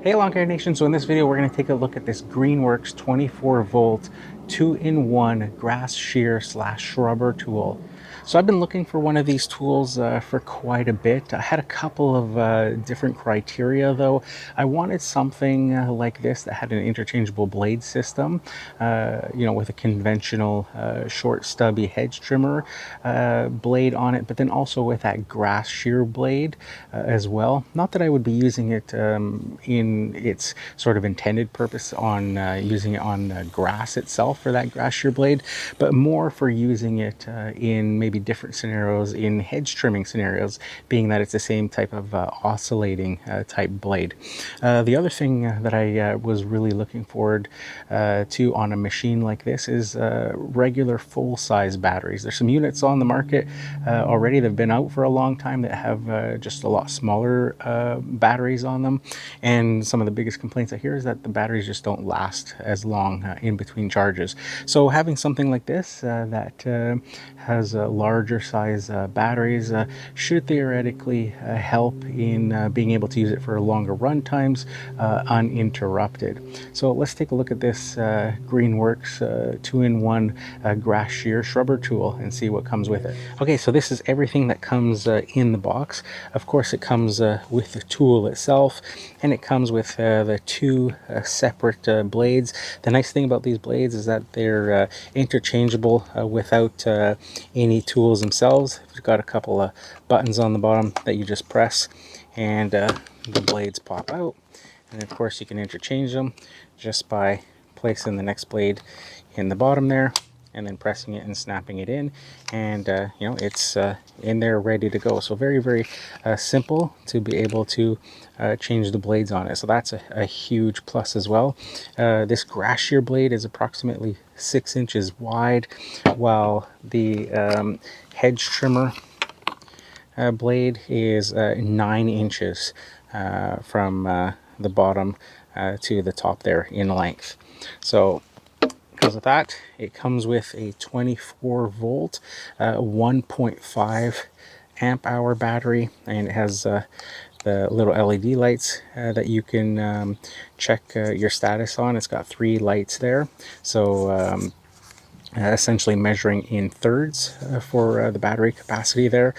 Hey Lawn Care Nation, so in this video we're going to take a look at this Greenworks 24 volt 2-in-1 grass shear slash shrubber tool. So I've been looking for one of these tools for quite a bit. I had a couple of different criteria though. I wanted something like this that had an interchangeable blade system, with a conventional short stubby hedge trimmer blade on it, but then also with that grass shear blade as well. Not that I would be using it in its sort of intended purpose on using it on grass itself for that grass shear blade, but more for using it in maybe different scenarios, in hedge trimming scenarios, being that it's the same type of oscillating type blade. The other thing that I was really looking forward to on a machine like this is regular full-size batteries. There's some units on the market already that have been out for a long time that have just a lot smaller batteries on them, and some of the biggest complaints I hear is that the batteries just don't last as long in between charges. So having something like this that has larger size batteries should theoretically help in being able to use it for longer run times uninterrupted. So let's take a look at this Greenworks 2-in-1 grass shear shrubber tool and see what comes with it. Okay, so this is everything that comes in the box. Of course, it comes with the tool itself, and it comes with the two separate blades. The nice thing about these blades is that they're interchangeable without any tools themselves. You've got a couple of buttons on the bottom that you just press, and the blades pop out. And of course, you can interchange them just by placing the next blade in the bottom there, and then pressing it and snapping it in, and it's in there ready to go. So very simple to be able to change the blades on it. So that's a huge plus as well. This grass shear blade is approximately 6 inches wide, while the hedge trimmer blade is 9 inches from the bottom to the top there in length. So because of that, it comes with a 24 volt 1.5 amp hour battery, and it has the little LED lights that you can check your status on. It's got 3 lights there, so essentially measuring in thirds for the battery capacity there.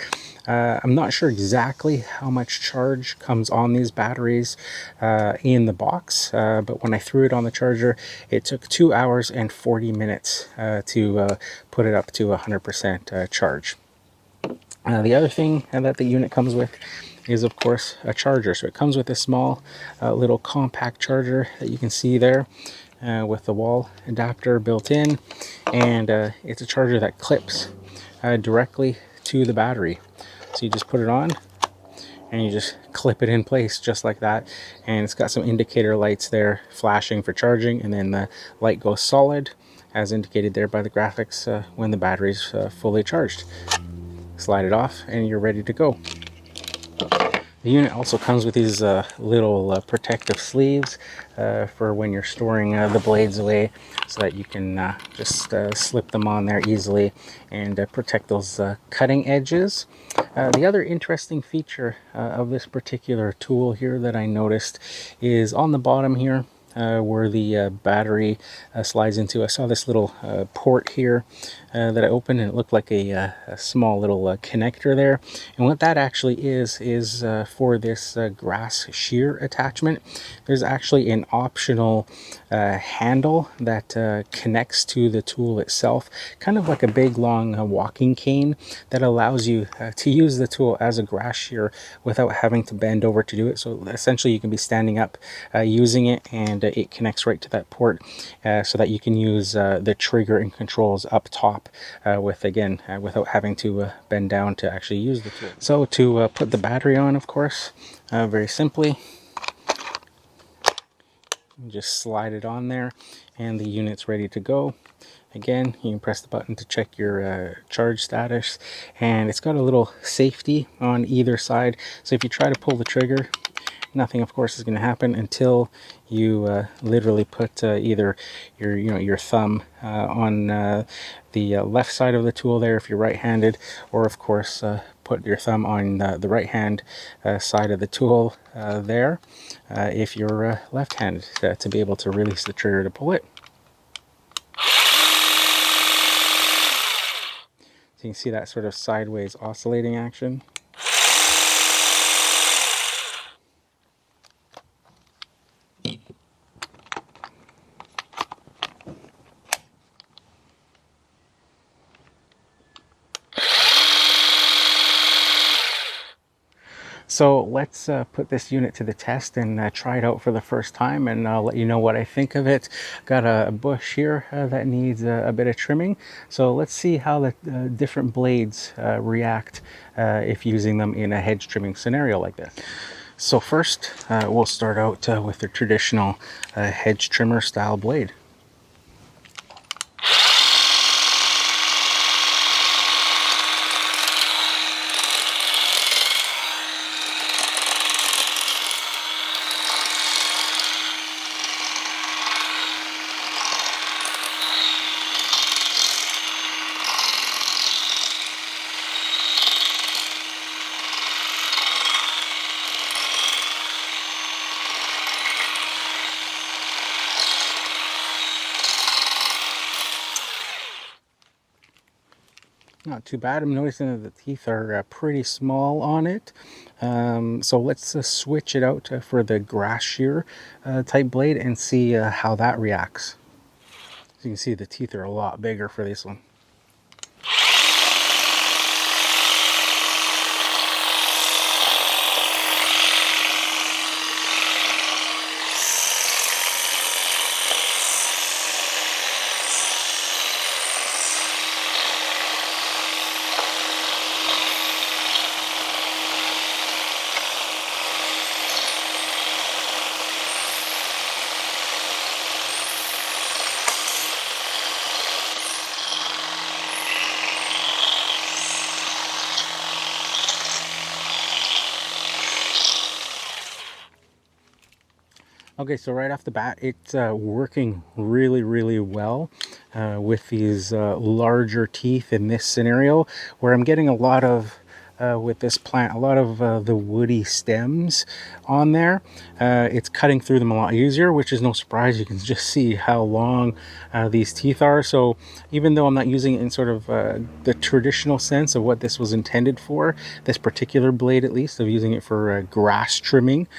I'm not sure exactly how much charge comes on these batteries in the box, but when I threw it on the charger, it took 2 hours and 40 minutes to put it up to 100% charge. The other thing that the unit comes with is, of course, a charger. So it comes with a small little compact charger that you can see there with the wall adapter built in, and it's a charger that clips directly to the battery. So you just put it on and you just clip it in place just like that, and it's got some indicator lights there flashing for charging, and then the light goes solid as indicated there by the graphics when the battery's fully charged. Slide it off and you're ready to go. The unit also comes with these little protective sleeves for when you're storing the blades away, so that you can just slip them on there easily and protect those cutting edges. The other interesting feature of this particular tool here that I noticed is on the bottom here, where the battery slides into. I saw this little port here that I opened, and it looked like a small little connector there. And what that actually is for this grass shear attachment, there's actually an optional handle that connects to the tool itself, kind of like a big long walking cane that allows you to use the tool as a grass shear without having to bend over to do it. So essentially you can be standing up using it, and it connects right to that port so that you can use the trigger and controls up top without having to bend down to actually use the tool. So to put the battery on, of course, very simply, just slide it on there and the unit's ready to go. Again, you can press the button to check your charge status, and it's got a little safety on either side, so if you try to pull the trigger, nothing of course is going to happen until you literally put either your thumb on the left side of the tool there if you're right-handed, or of course put your thumb on the right hand side of the tool there, if you're left-handed, to be able to release the trigger to pull it. So you can see that sort of sideways oscillating action. So let's put this unit to the test and try it out for the first time, and I'll let you know what I think of it. Got a bush here that needs a bit of trimming, so let's see how the different blades react if using them in a hedge trimming scenario like this. So first we'll start out with the traditional hedge trimmer style blade. Not too bad. I'm noticing that the teeth are pretty small on it. So let's switch it out for the grass shear type blade and see how that reacts. So you can see the teeth are a lot bigger for this one. Okay, so right off the bat, it's working really well with these larger teeth in this scenario, where I'm getting a lot of, with this plant, a lot of the woody stems on there. It's cutting through them a lot easier, which is no surprise. You can just see how long these teeth are. So even though I'm not using it in sort of the traditional sense of what this was intended for, this particular blade at least, of using it for grass trimming,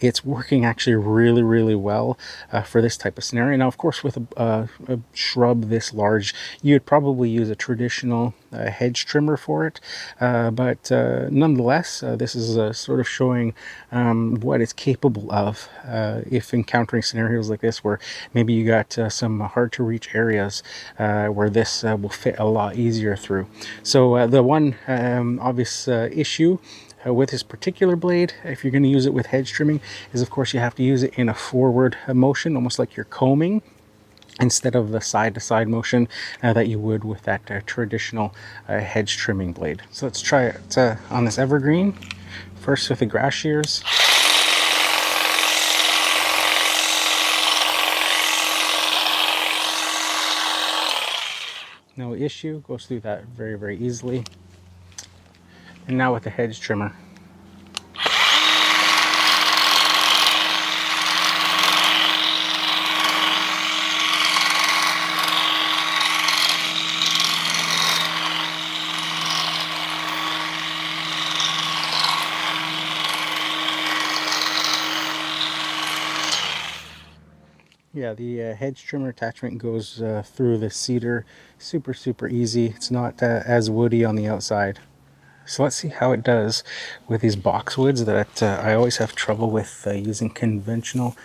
it's working actually really well for this type of scenario. Now, of course, with a shrub this large, you'd probably use a traditional hedge trimmer for it, but nonetheless, this is sort of showing what it's capable of if encountering scenarios like this, where maybe you got some hard to reach areas where this will fit a lot easier through. So the one obvious issue with this particular blade, if you're going to use it with hedge trimming, is of course you have to use it in a forward motion, almost like you're combing, instead of the side-to-side motion that you would with that traditional hedge trimming blade. So let's try it on this evergreen, first with the grass shears. No issue, goes through that very easily. And now with the hedge trimmer. Yeah, the hedge trimmer attachment goes through the cedar super easy. It's not as woody on the outside. So let's see how it does with these boxwoods that I always have trouble with using conventional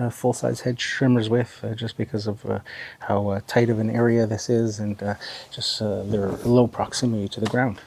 full-size hedge trimmers with, just because of how tight of an area this is, and just their low proximity to the ground.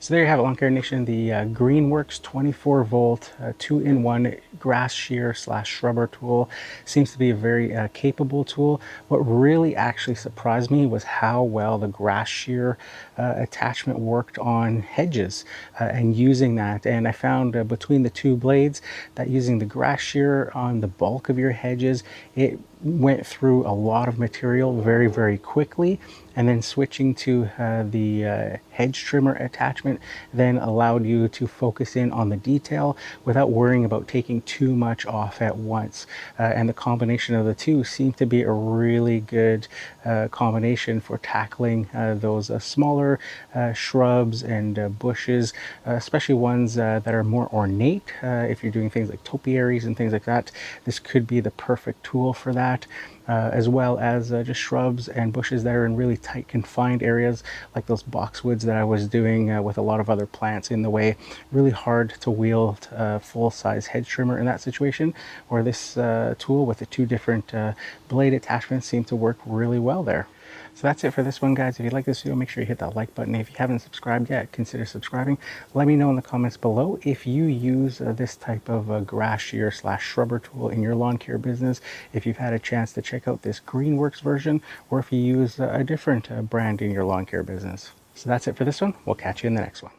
So there you have it, Lawn Care Nation, the Greenworks 24 volt 2-in-1 grass shear slash shrubber tool. Seems to be a very capable tool. What really actually surprised me was how well the grass shear attachment worked on hedges and using that. And I found between the two blades that using the grass shear on the bulk of your hedges, it went through a lot of material very, very quickly, and then switching to the hedge trimmer attachment then allowed you to focus in on the detail without worrying about taking too much off at once. And the combination of the two seemed to be a really good combination for tackling those smaller shrubs and bushes, especially ones that are more ornate. If you're doing things like topiaries and things like that, this could be the perfect tool for that. As well as just shrubs and bushes that are in really tight confined areas like those boxwoods that I was doing with a lot of other plants in the way. Really hard to wield a full-size hedge trimmer in that situation, where this tool with the two different blade attachments seemed to work really well there. So that's it for this one, guys. If you like this video, make sure you hit that like button. If you haven't subscribed yet, consider subscribing. Let me know in the comments below if you use this type of grass shear slash shrubber tool in your lawn care business, if you've had a chance to check out this Greenworks version, or if you use a different brand in your lawn care business. So that's it for this one. We'll catch you in the next one.